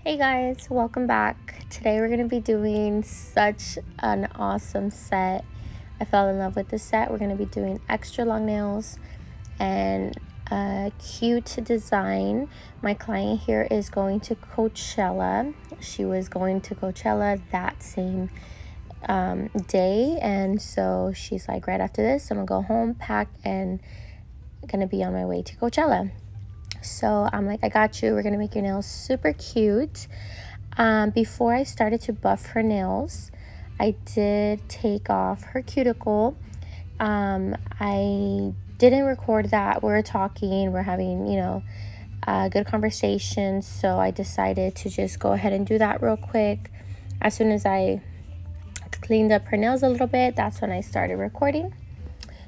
Hey guys, welcome back. Today we're going to be doing such an awesome set. I fell in love with this set. We're going to be doing extra long nails and a cute design. My client here is going to Coachella. She was going to Coachella that same day, and so she's like, right after this, I'm going to go home, pack, and going to be on my way to Coachella. So I'm like, I got you. We're going to make your nails super cute. Before I started to buff her nails, I did take off her cuticle. I didn't record that. We're talking, we're having, a good conversation. So I decided to just go ahead and do that real quick. As soon as I cleaned up her nails a little bit, that's when I started recording.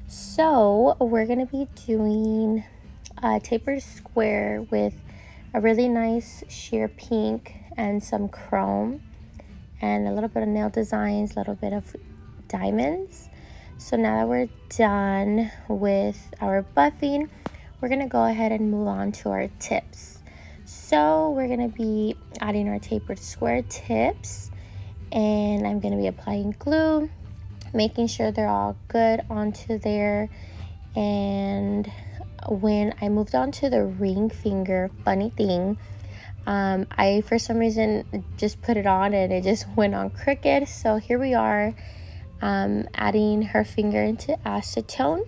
So we're going to be doing a tapered square with a really nice sheer pink and some chrome and a little bit of nail designs, a little bit of diamonds. So now that we're done with our buffing, we're going to go ahead and move on to our tips. So we're going to be adding our tapered square tips, and I'm going to be applying glue, making sure they're all good onto there. And when I moved on to the ring finger, funny thing, I for some reason just put it on and it just went on crooked. So here we are, adding her finger into acetone,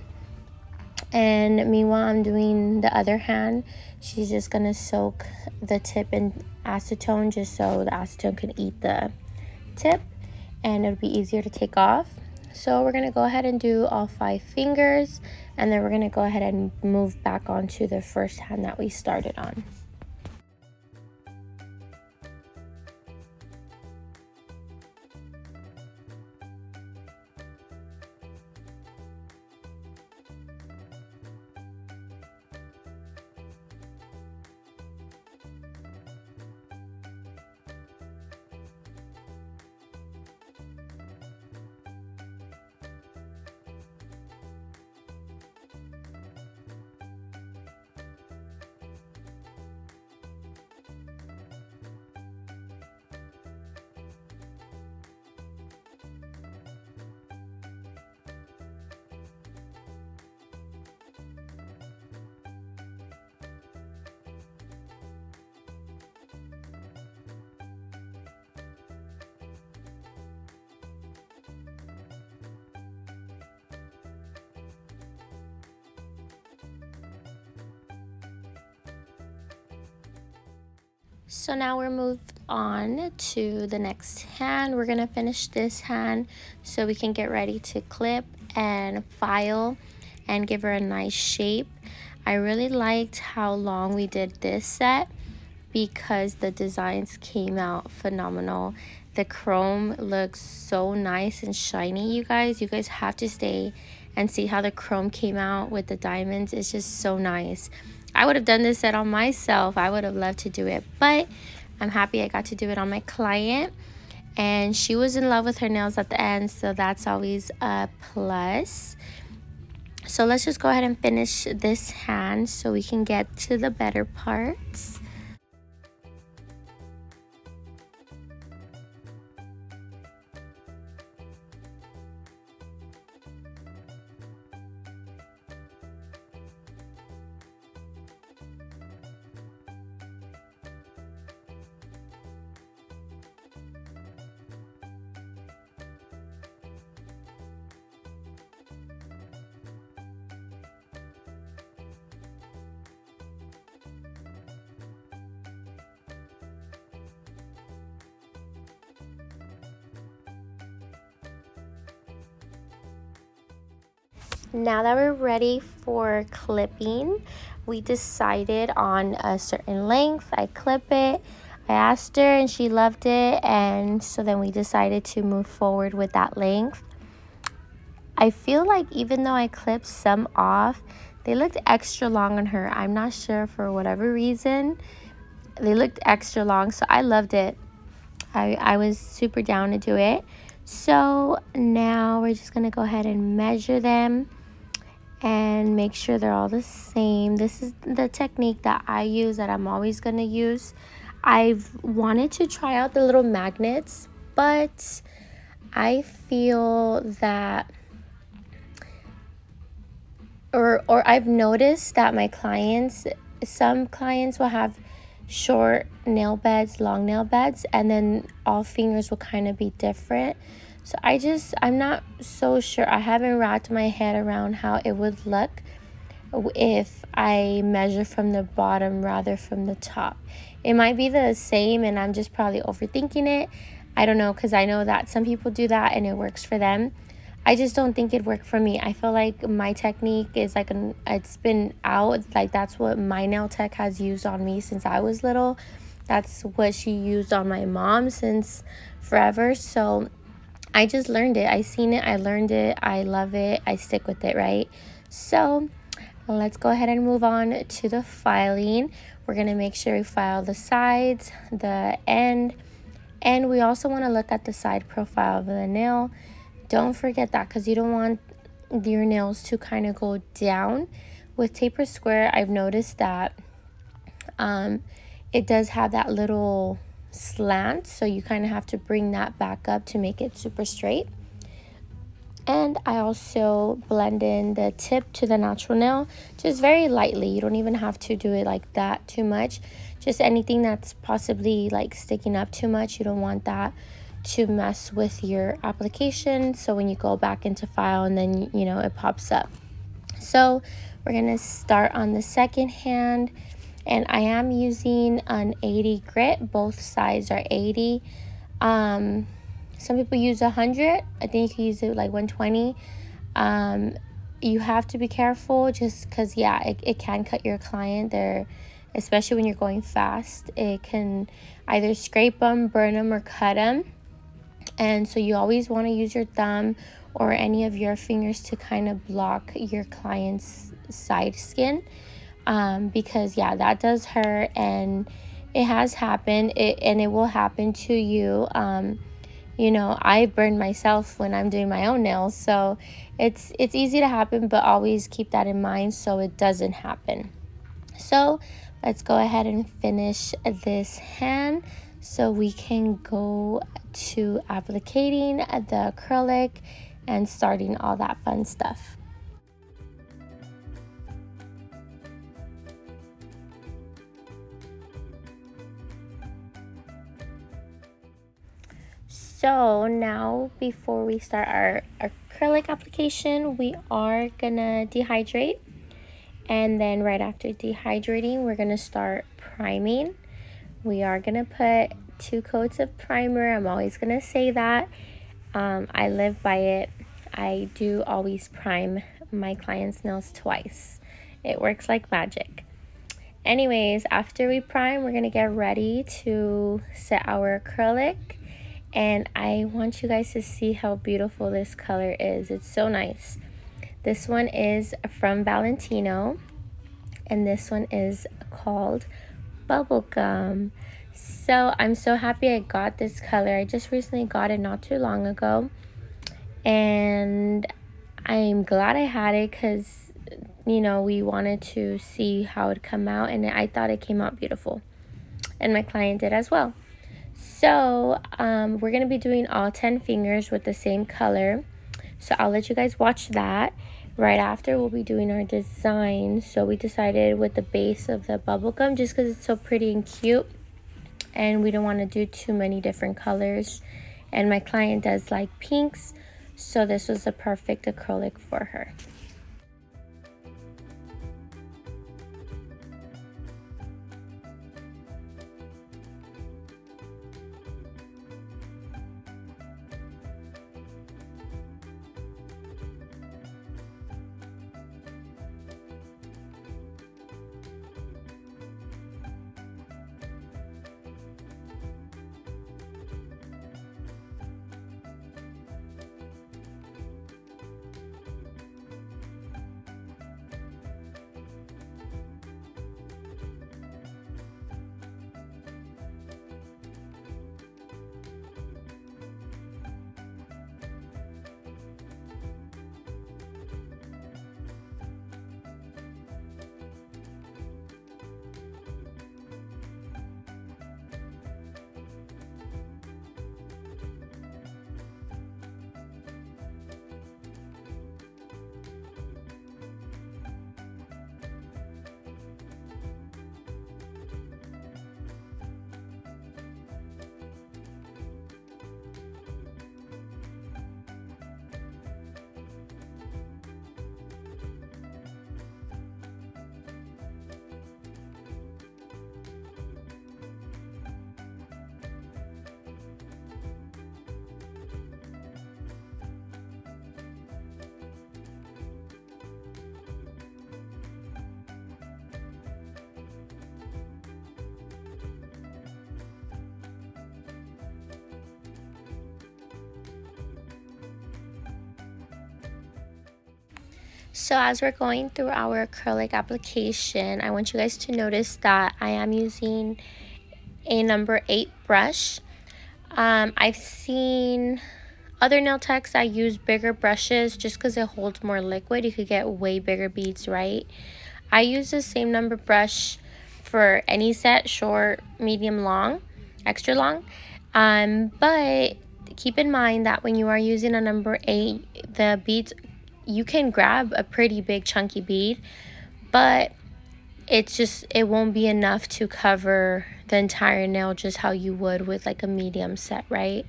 and meanwhile I'm doing the other hand. She's just gonna soak the tip in acetone just so the acetone can eat the tip and it'll be easier to take off. So we're going to go ahead and do all 5 fingers, and then we're going to go ahead and move back onto the first hand that we started on. So now we're moved on to the next hand. We're going to finish this hand so we can get ready to clip and file and give her a nice shape. I really liked how long we did this set because the designs came out phenomenal. The chrome looks so nice and shiny, you guys. You guys have to stay and see how the chrome came out with the diamonds. It's just so nice. I would have done this set on myself. I would have loved to do it, but I'm happy I got to do it on my client, and she was in love with her nails at the end, so that's always a plus. So let's just go ahead and finish this hand so we can get to the better parts. Now that we're ready for clipping, we decided on a certain length. I clip it. I asked her and she loved it, and so then we decided to move forward with that length. I feel like even though I clipped some off, they looked extra long on her. I'm not sure, for whatever reason. They looked extra long, so I loved it. I was super down to do it. So now we're just going to go ahead and measure them and make sure they're all the same. This is the technique that I use, that I'm always going to use. I've wanted to try out the little magnets, but I feel that, or I've noticed that some clients will have short nail beds, long nail beds, and then all fingers will kind of be different. So I'm not so sure. I haven't wrapped my head around how it would look if I measure from the bottom rather from the top. It might be the same and I'm just probably overthinking it. I don't know, because I know that some people do that and it works for them. I just don't think it'd work for me. I feel like my technique is like it's been out. Like that's what my nail tech has used on me since I was little. That's what she used on my mom since forever. So I just learned it. I seen it. I learned it. I love it. I stick with it, right? So let's go ahead and move on to the filing. We're going to make sure we file the sides, the end, and we also want to look at the side profile of the nail. Don't forget that, because you don't want your nails to kind of go down. With taper square, I've noticed that it does have that little slant, so you kind of have to bring that back up to make it super straight. And I also blend in the tip to the natural nail, just very lightly. You don't even have to do it like that too much. Just anything that's possibly like sticking up too much, you don't want that to mess with your application. So when you go back into file and then, it pops up. So we're going to start on the second hand. And I am using an 80 grit. Both sides are 80. Some people use 100. I think you can use it like 120. You have to be careful just because, it can cut your client there, especially when you're going fast. It can either scrape them, burn them, or cut them. And so you always want to use your thumb or any of your fingers to kind of block your client's side skin, because, that does hurt, and it has happened, and it will happen to you. I burn myself when I'm doing my own nails, so it's easy to happen, but always keep that in mind so it doesn't happen. So let's go ahead and finish this hand so we can go to applicating the acrylic and starting all that fun stuff. So now, before we start our acrylic application, we are gonna dehydrate, and then right after dehydrating, we're gonna start priming. We are gonna put 2 coats of primer. I'm always gonna say that. I live by it. I do always prime my clients' nails twice. It works like magic. Anyways, after we prime, we're gonna get ready to set our acrylic. And I want you guys to see how beautiful this color is. It's so nice. This one is from Valentino, and this one is called Bubblegum. So I'm so happy I got this color. I just recently got it not too long ago, and I'm glad I had it because, we wanted to see how it'd come out, and I thought it came out beautiful, and my client did as well. So we're going to be doing all 10 fingers with the same color. So I'll let you guys watch that. Right after, we'll be doing our design. So we decided with the base of the bubblegum, just because it's so pretty and cute. And we don't want to do too many different colors. And my client does like pinks. So this was the perfect acrylic for her. So as we're going through our acrylic application, I want you guys to notice that I am using a number 8 brush. I've seen other nail techs that use bigger brushes just because it holds more liquid. You could get way bigger beads, right? I use the same number brush for any set, short, medium, long, extra long. But keep in mind that when you are using a number 8, the beads, you can grab a pretty big chunky bead, but it won't be enough to cover the entire nail just how you would with like a medium set, right?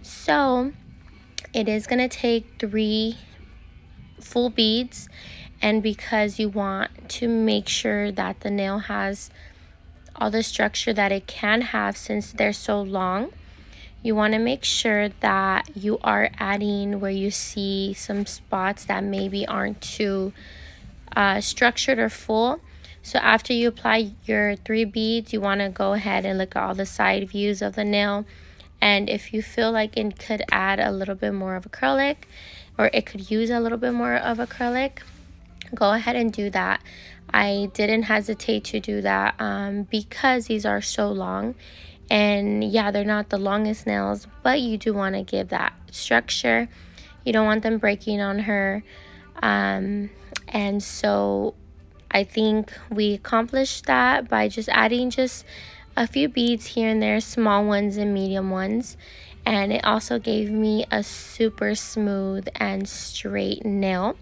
So it is going to take 3 full beads, and because you want to make sure that the nail has all the structure that it can have since they're so long, you want to make sure that you are adding where you see some spots that maybe aren't too structured or full. So after you apply your 3 beads, you want to go ahead and look at all the side views of the nail, and if you feel like it could add a little bit more of acrylic, or it could use a little bit more of acrylic, go ahead and do that. I didn't hesitate to do that because these are so long, and yeah, they're not the longest nails, but you do want to give that structure. You don't want them breaking on her. And so I think we accomplished that by just adding just a few beads here and there, small ones and medium ones. And it also gave me a super smooth and straight nail.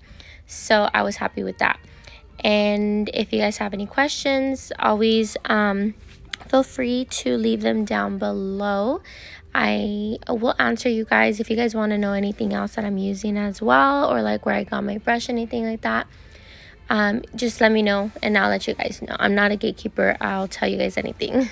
So I was happy with that. And if you guys have any questions, always feel free to leave them down below. I will answer you guys if you guys want to know anything else that I'm using as well, or like where I got my brush, anything like that. Just let me know and I'll let you guys know. I'm not a gatekeeper. I'll tell you guys anything.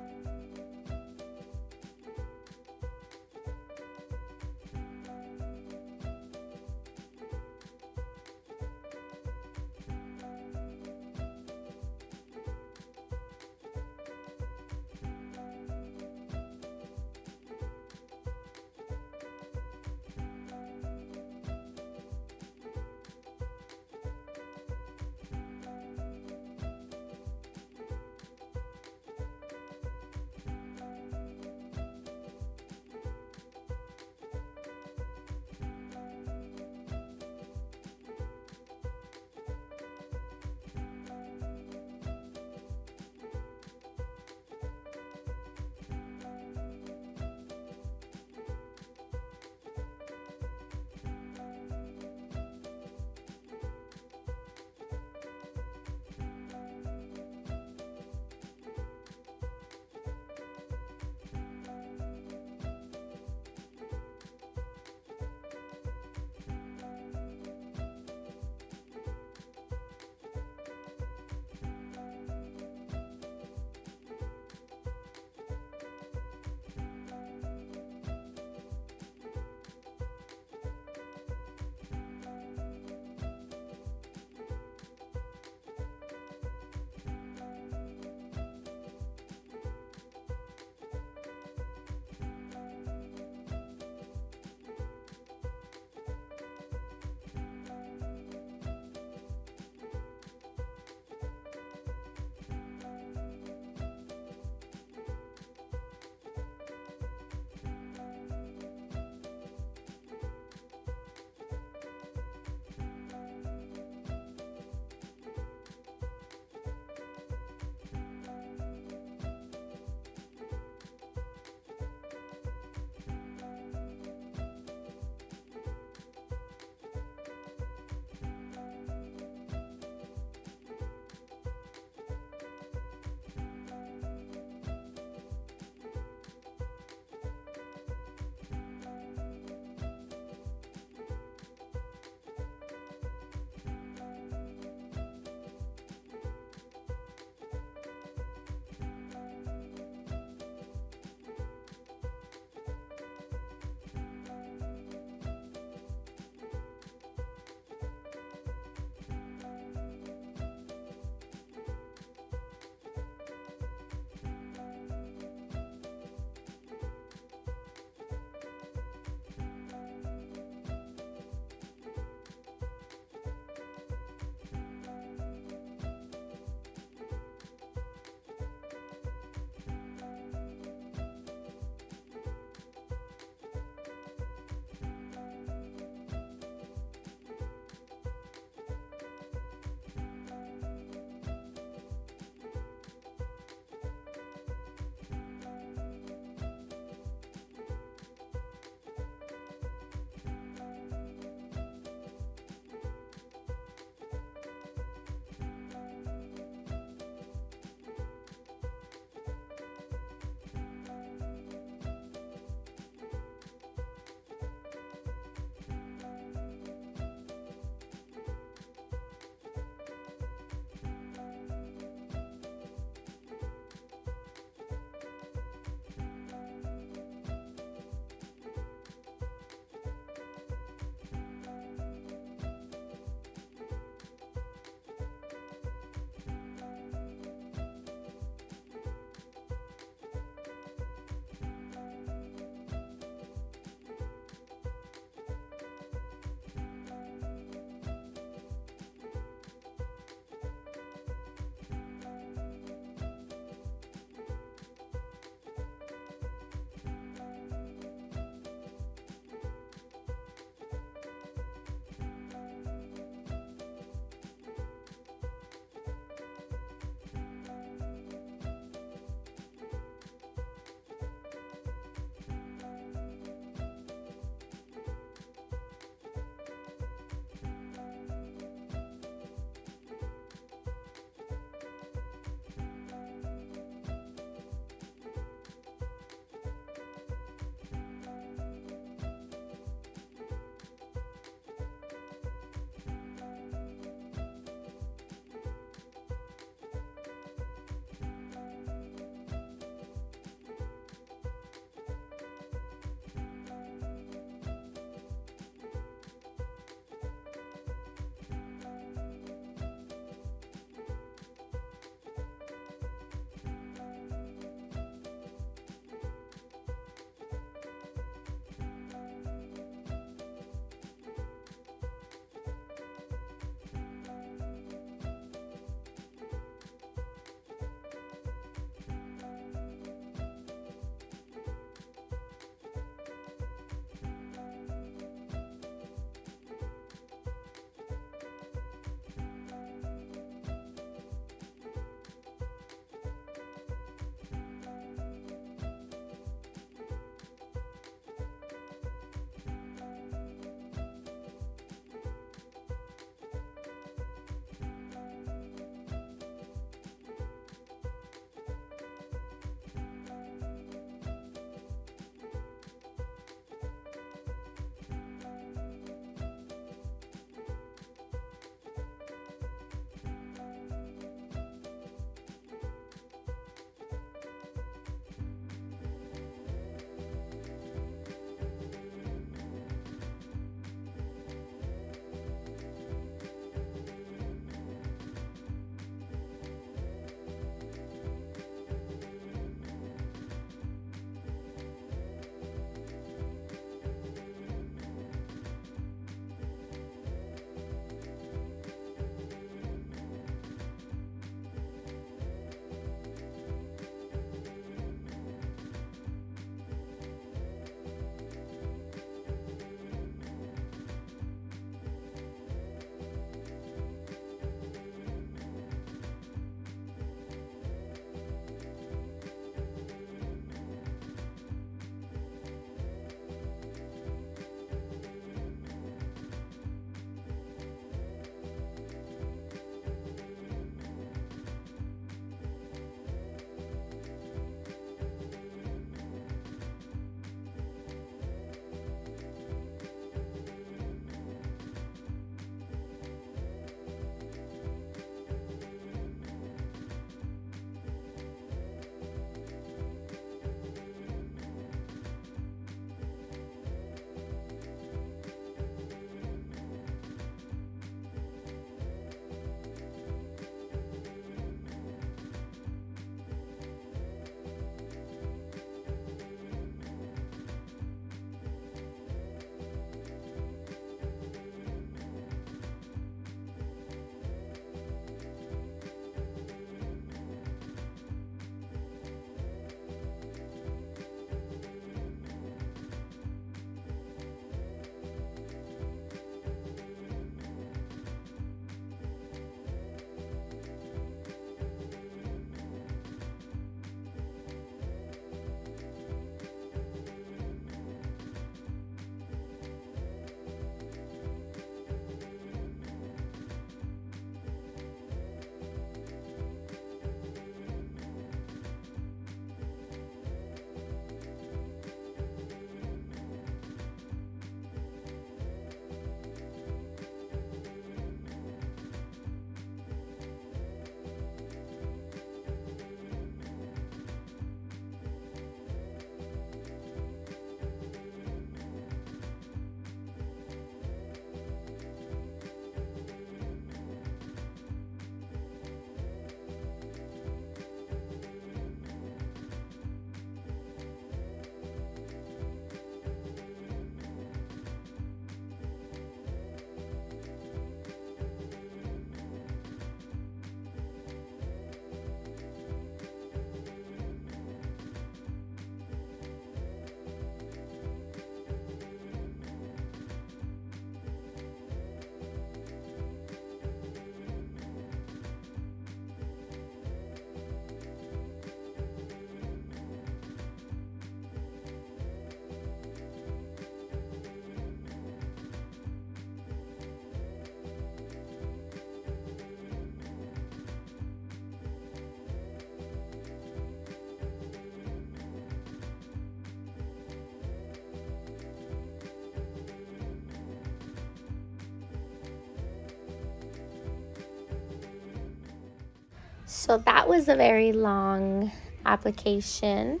So that was a very long application.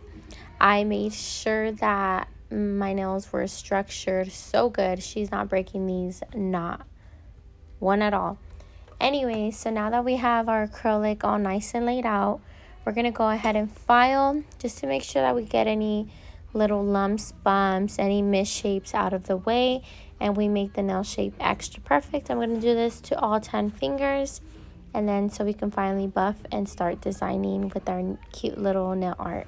I made sure that my nails were structured so good. She's not breaking these, not one at all. Anyway, so now that we have our acrylic all nice and laid out, we're going to go ahead and file just to make sure that we get any little lumps, bumps, any misshapes out of the way, and we make the nail shape extra perfect. I'm going to do this to all 10 fingers, and then so we can finally buff and start designing with our cute little nail art.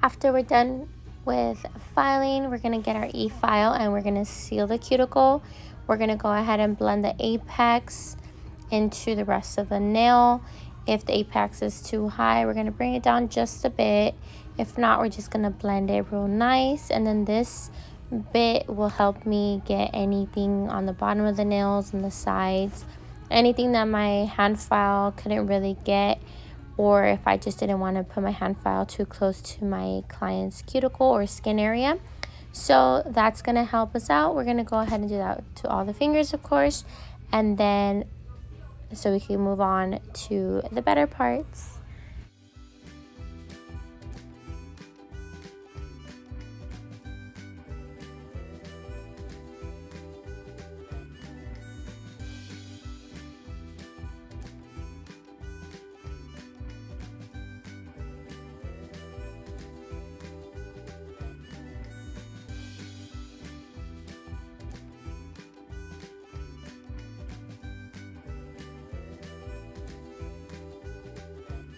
After we're done with filing, we're going to get our e-file and we're going to seal the cuticle. We're going to go ahead and blend the apex into the rest of the nail. If the apex is too high, we're going to bring it down just a bit. If not, we're just going to blend it real nice. And then this bit will help me get anything on the bottom of the nails and the sides, anything that my hand file couldn't really get, or if I just didn't want to put my hand file too close to my client's cuticle or skin area. So that's going to help us out. We're going to go ahead and do that to all the fingers, of course, and then so we can move on to the better parts. Thank you.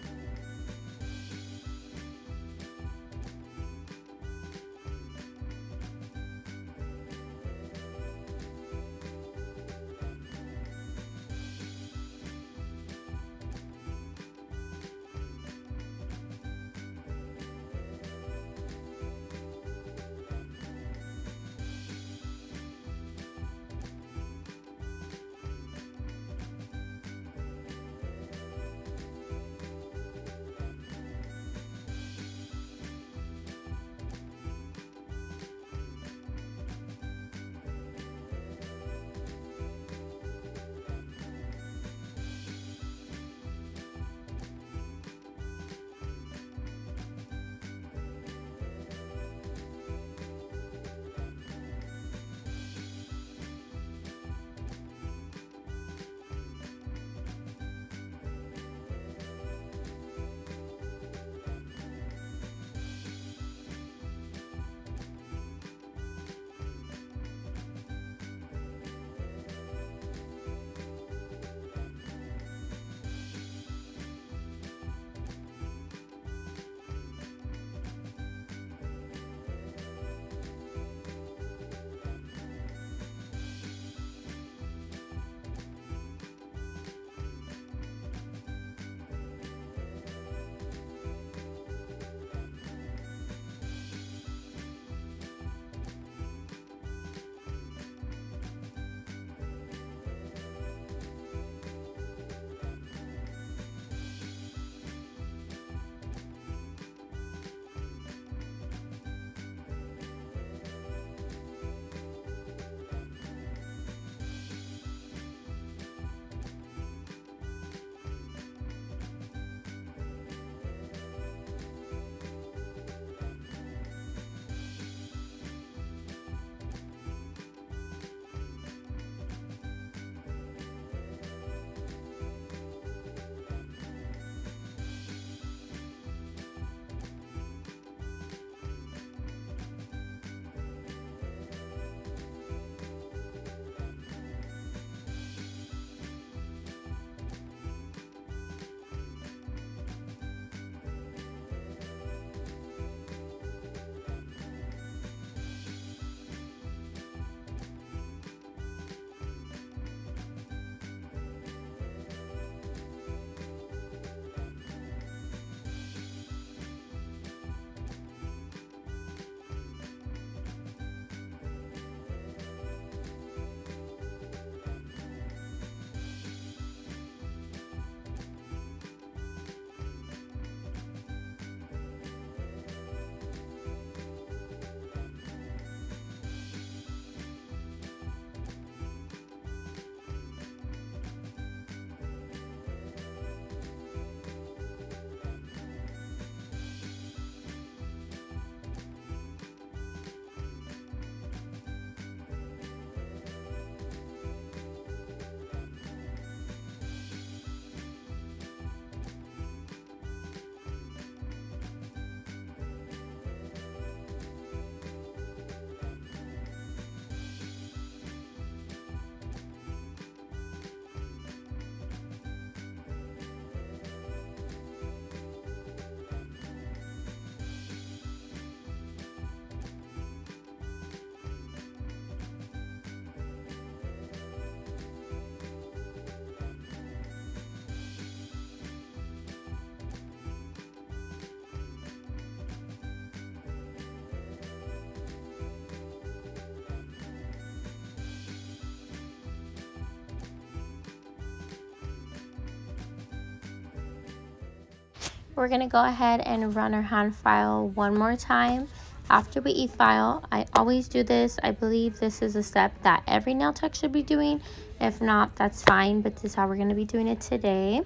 We're going to go ahead and run our hand file one more time. After we e-file, I always do this. I believe this is a step that every nail tech should be doing. If not, that's fine, but this is how we're going to be doing it today.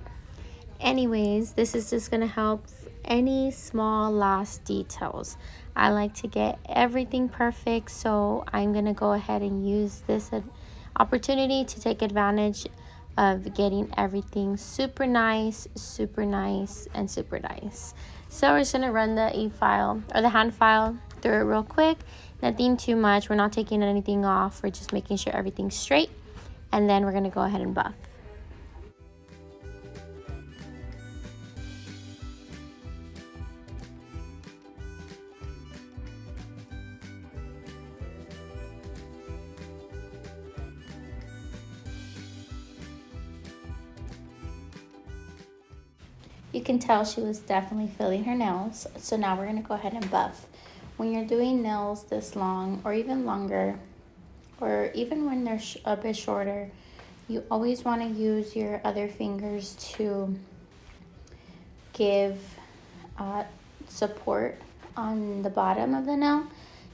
Anyways, this is just going to help any small last details. I like to get everything perfect, so I'm going to go ahead and use this opportunity to take advantage of getting everything super nice, and super nice. So we're just going to run the e-file or the hand file through it real quick. Nothing too much. We're not taking anything off. We're just making sure everything's straight, and then we're going to go ahead and buff. You can tell she was definitely feeling her nails. So now we're going to go ahead and buff. When you're doing nails this long or even longer, or even when they're a bit shorter, you always want to use your other fingers to give support on the bottom of the nail,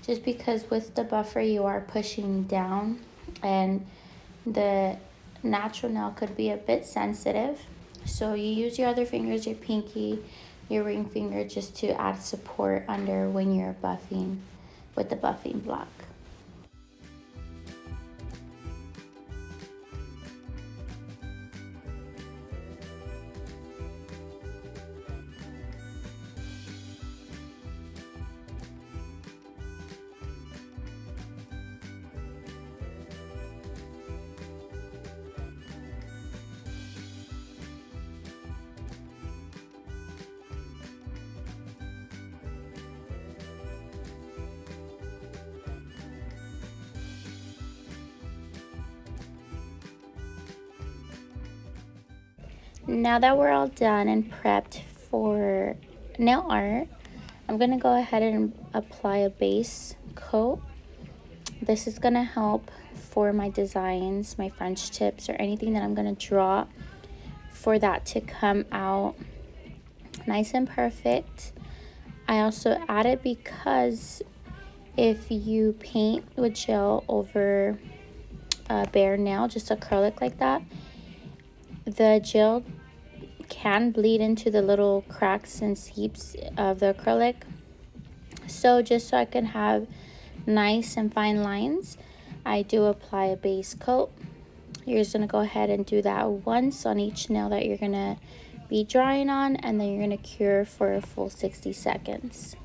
just because with the buffer you are pushing down and the natural nail could be a bit sensitive. So you use your other fingers, your pinky, your ring finger, just to add support under when you're buffing with the buffing block. Now that we're all done and prepped for nail art, I'm going to go ahead and apply a base coat. This is going to help for my designs, my French tips, or anything that I'm going to draw, for that to come out nice and perfect. I also add it because if you paint with gel over a bare nail, just acrylic like that, the gel can bleed into the little cracks and seeps of the acrylic. So just so I can have nice and fine lines, I do apply a base coat. You're just going to go ahead and do that once on each nail that you're going to be drawing on, and then you're going to cure for a full 60 seconds.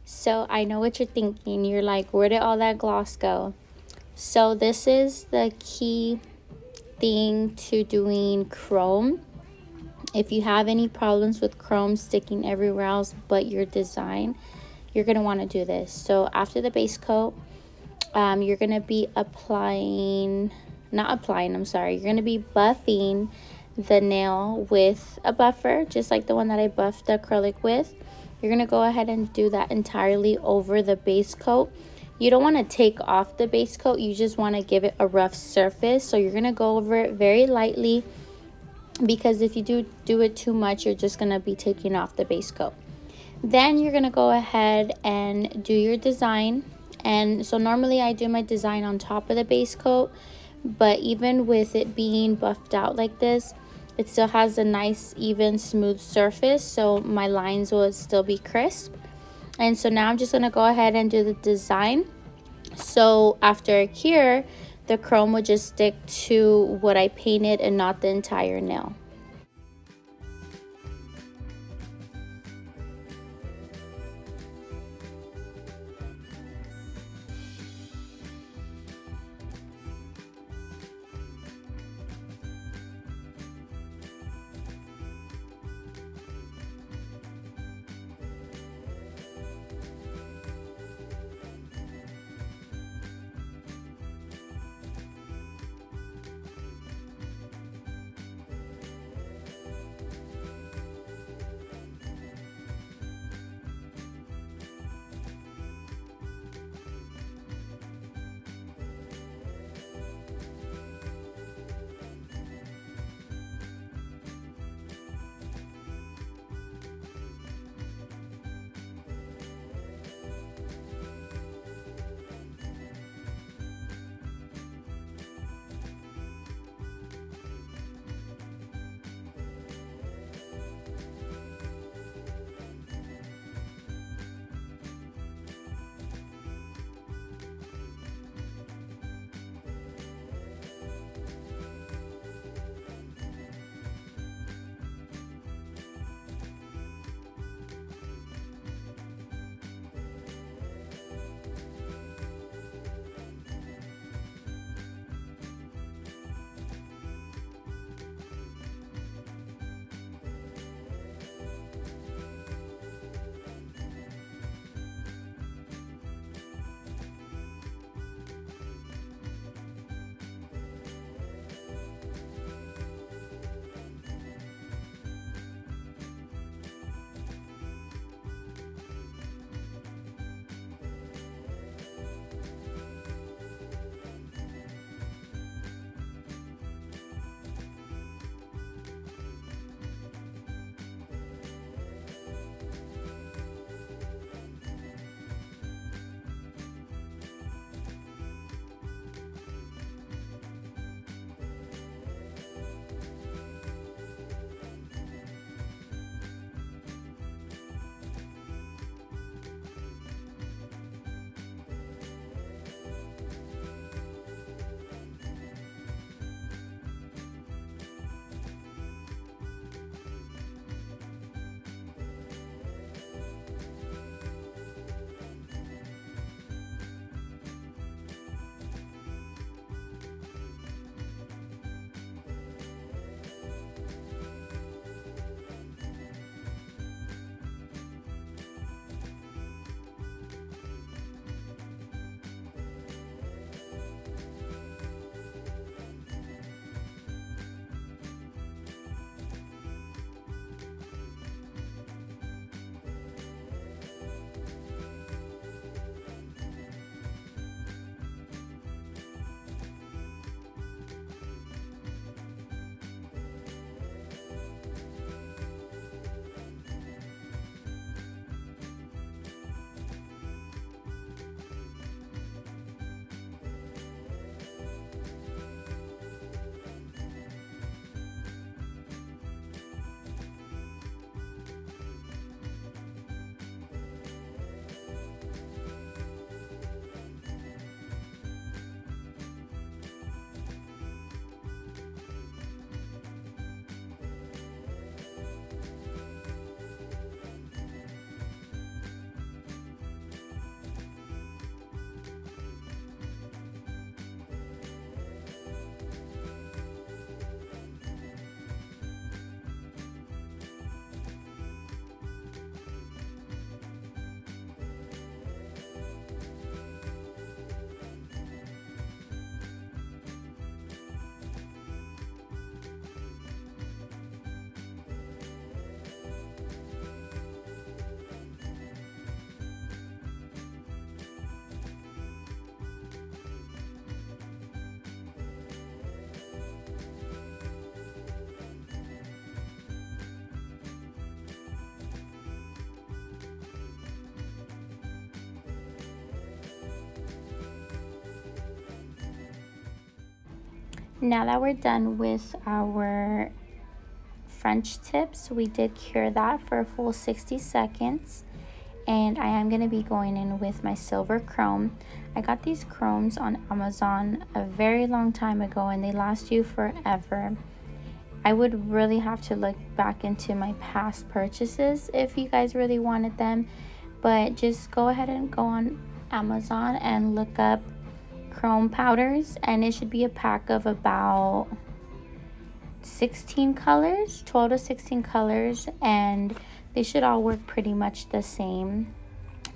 So I know what you're thinking. You're like, where did all that gloss go? So this is the key thing to doing chrome. If you have any problems with chrome sticking everywhere else but your design, you're going to want to do this. So after the base coat, you're going to be you're going to be buffing the nail with a buffer, just like the one that I buffed the acrylic with. You're going to go ahead and do that entirely over the base coat. you don't want to take off the base coat, you just want to give it a rough surface. So you're going to go over it very lightly, because if you do it too much, you're just going to be taking off the base coat. Then you're going to go ahead and do your design. And so normally I do my design on top of the base coat, but even with it being buffed out like this, it still has a nice, even, smooth surface, so my lines will still be crisp. And so now I'm just going to go ahead and do the design. So after I cure, the chrome will just stick to what I painted and not the entire nail. Now that we're done with our French tips, we did cure that for a full 60 seconds. And I am going to be going in with my silver chrome. I got these chromes on Amazon a very long time ago and they last you forever. I would really have to look back into my past purchases if you guys really wanted them, but just go ahead and go on Amazon and look up chrome powders, and it should be a pack of about 16 colors, 12 to 16 colors, and they should all work pretty much the same.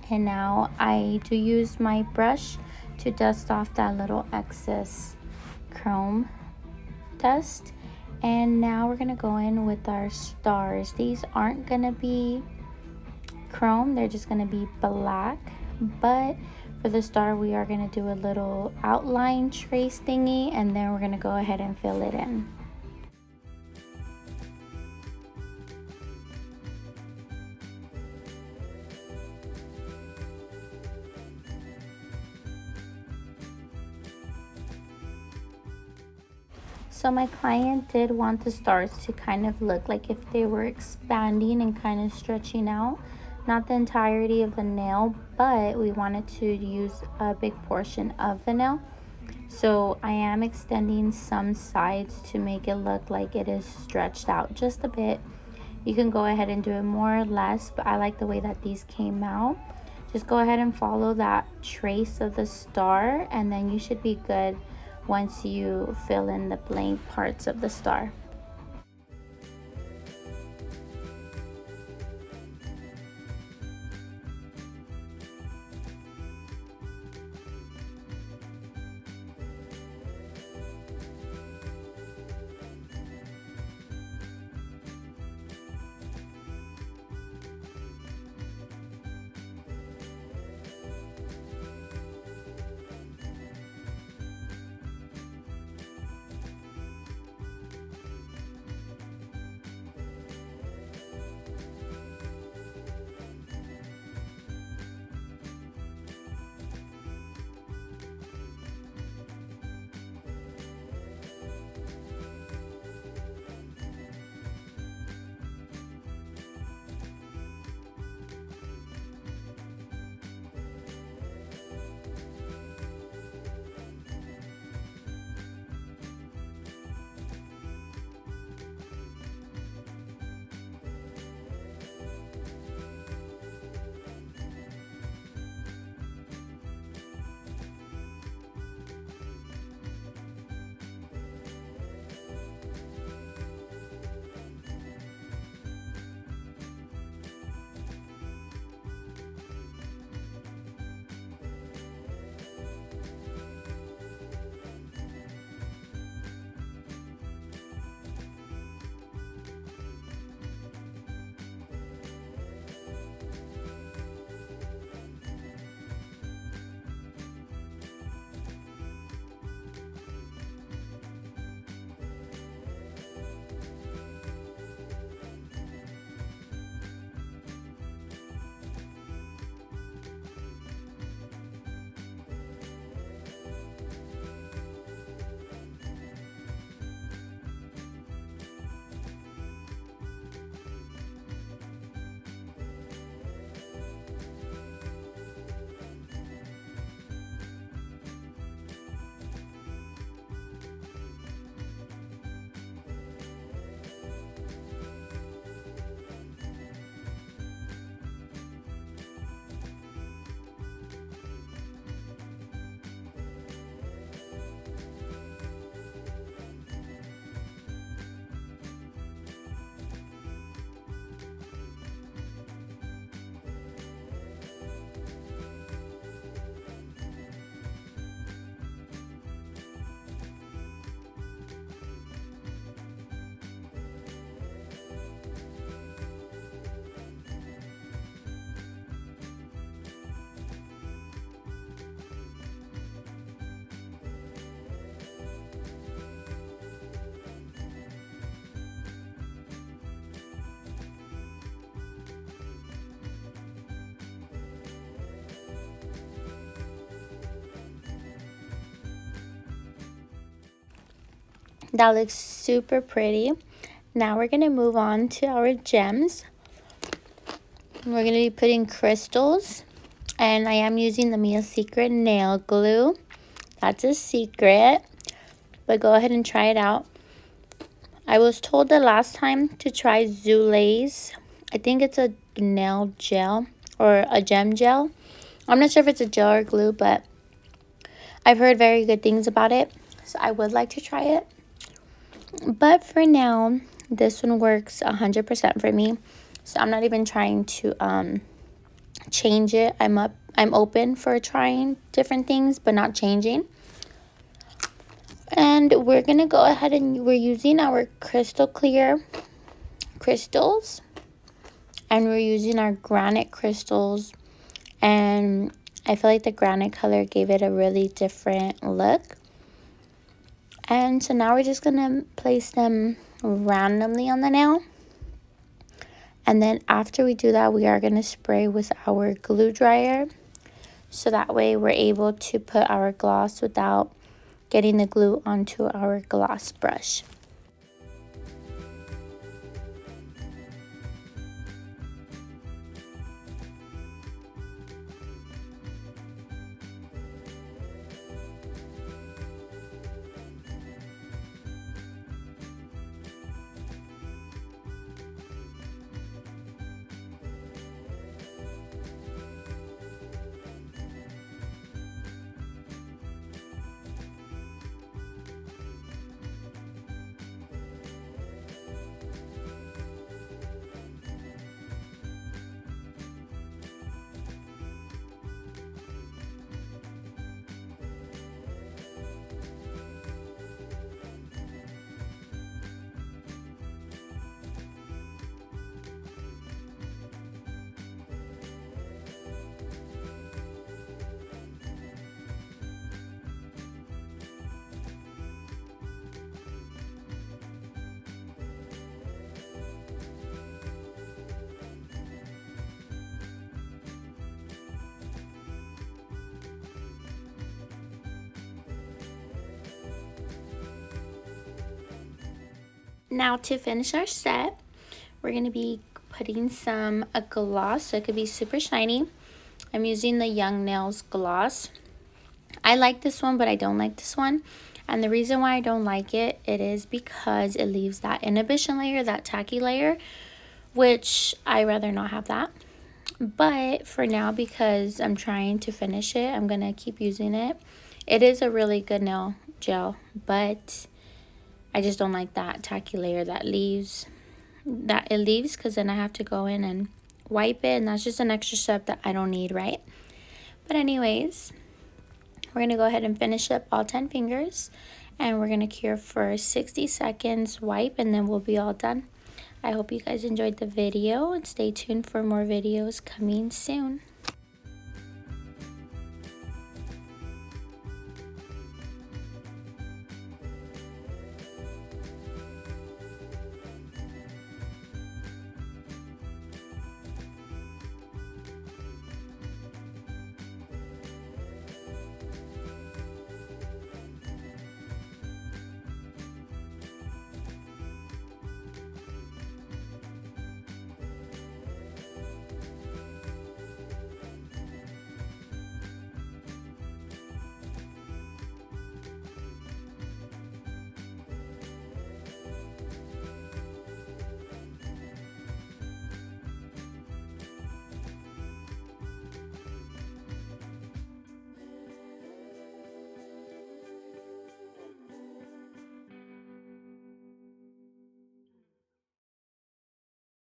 And now I do use my brush to dust off that little excess chrome dust. And now we're gonna go in with our stars. These aren't gonna be chrome, they're just gonna be black, but for the star we are gonna do a little outline trace thingy, and then we're gonna go ahead and fill it in. So my client did want the stars to kind of look like if they were expanding and kind of stretching out. Not the entirety of the nail, but we wanted to use a big portion of the nail. So I am extending some sides to make it look like it is stretched out just a bit. You can go ahead and do it more or less, but I like the way that these came out. Just go ahead and follow that trace of the star, and then you should be good once you fill in the blank parts of the star. That looks super pretty. Now we're going to move on to our gems. We're going to be putting crystals. And I am using the Mia Secret nail glue. That's a secret. But go ahead and try it out. I was told the last time to try Zulays. I think it's a nail gel or a gem gel. I'm not sure if it's a gel or glue, but I've heard very good things about it. So I would like to try it. But for now, this one works 100% for me. So I'm not even trying to change it. I'm open for trying different things, but not changing. And we're gonna go ahead and we're using our crystal clear crystals, and we're using our granite crystals, and I feel like the granite color gave it a really different look. And so now we're just gonna place them randomly on the nail. And then after we do that, we are going to spray with our glue dryer. So that way we're able to put our gloss without getting the glue onto our gloss brush. Now to finish our set, we're going to be putting some gloss so it could be super shiny. I'm using the Young Nails gloss. I like this one, but I don't like this one. And the reason why I don't like it, it is because it leaves that inhibition layer, that tacky layer, which I rather not have that. But for now, because I'm trying to finish it, I'm going to keep using it. It is a really good nail gel, but I just don't like that tacky layer that leaves, because then I have to go in and wipe it, and that's just an extra step that I don't need, right? But anyways, we're going to go ahead and finish up all 10 fingers, and we're going to cure for 60 seconds, wipe, and then we'll be all done. I hope you guys enjoyed the video, and stay tuned for more videos coming soon.